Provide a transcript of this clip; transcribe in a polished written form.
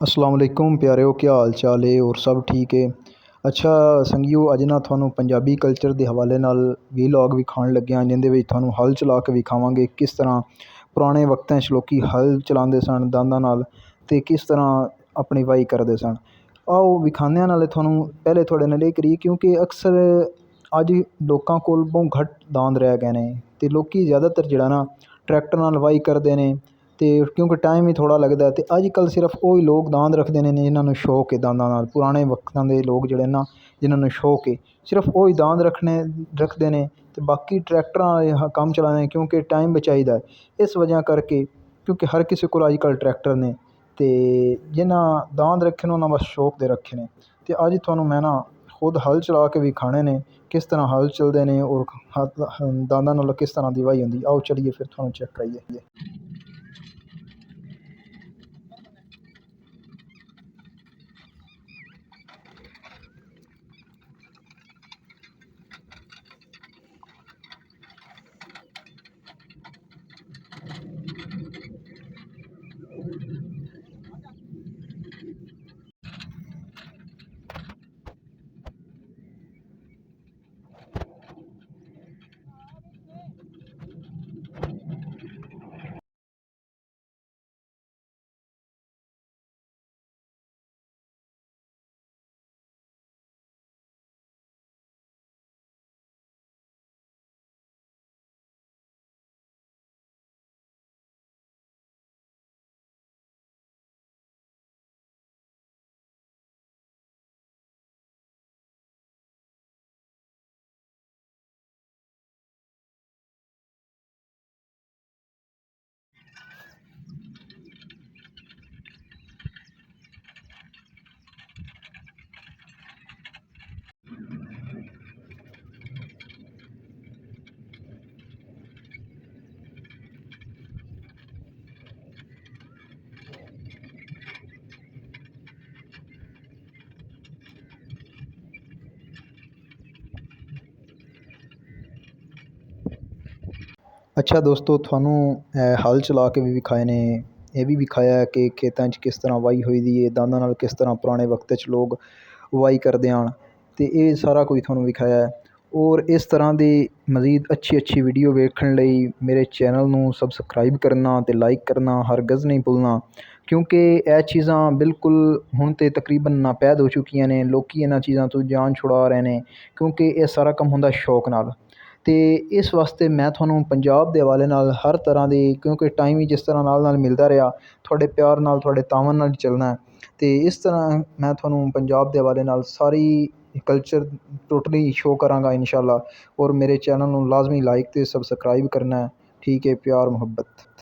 अस्सलाम वालेकुम प्यारेओ, क्या हाल चाल है और सब ठीक है। अच्छा संगियो, अज ना थानू पंजाबी कल्चर के हवाले नाल वीलॉग विखाण लगे हाँ, जिंदे विच थानू हल चला के विखावांगे किस तरह पुराने वक्तां च लोकी हल चलाते सन दांदां नाल ते किस तरह अपनी वाही करते सन। आओ विखाने नाले थानू पहले थोड़े नाल करिए, क्योंकि अक्सर अज लोगों कोल बहुत घट दांद रह गए हैं तो लोकी ज़्यादातर जिहड़ा ना ट्रैक्टर नाल वाही करते हैं। तो क्योंकि टाइम ही थोड़ा लगता है, तो अजकल सिर्फ वही लोग दांद रखते हैं जिन्होंने शौक है दांदां नाल। पुराने वक्तां दे लोग जिहड़े ना जिन्होंने शौक है सिर्फ वही दांद रखते हैं, तो बाकी ट्रैक्टर काम चलाने क्योंकि टाइम बचाईदा है। इस वजह करके क्योंकि हर किसी को अजकल ट्रैक्टर ने, तो जिन्हें दांद रखे ने उन्होंने बस शौक दे रखे ने। तो अज थानू मैं ना खुद हल चला के विखाने ने किस तरह हल चलते हैं और दांदां नाल किस तरह की वाही होंदी। आओ चलिए फिर थानू चेक कराइए। अच्छा दोस्तों, थानू हल चला के भी विखाए ने, यह भी विखाया है कि खेतों किस तरह वाही हुई दी है, दांदां नाल किस तरह पुराने वक्त च लोग वाही करते हैं। तो ये सारा कुछ थानू विखाया है। और इस तरह की मज़ीद अच्छी अच्छी वीडियो वेखण लई मेरे चैनल नू सबसक्राइब करना तो लाइक करना हरगज़ नहीं भुलना, क्योंकि यह चीज़ां बिल्कुल हुण तो तकरीबन नापैद हो चुकियां ने। लोग इन्हां चीज़ों तो जान छुड़ा रहे हैं क्योंकि यह सारा काम हुंदा शौक नाल। तो इस वास्ते मैं थानू पंजाब के हवाले नाल हर तरह की, क्योंकि टाइम ही जिस तरह नाल मिलता रहा, थोड़े प्यार नाल थोड़े तावन नाल चलना है। तो इस तरह मैं थानू पंजाब के हवाले नाल सारी कल्चर टोटली शो करांगा इंशाअल्लाह। और मेरे चैनल नू लाजमी लाइक तो सबसक्राइब करना है। ठीक है, प्यार मुहब्बत।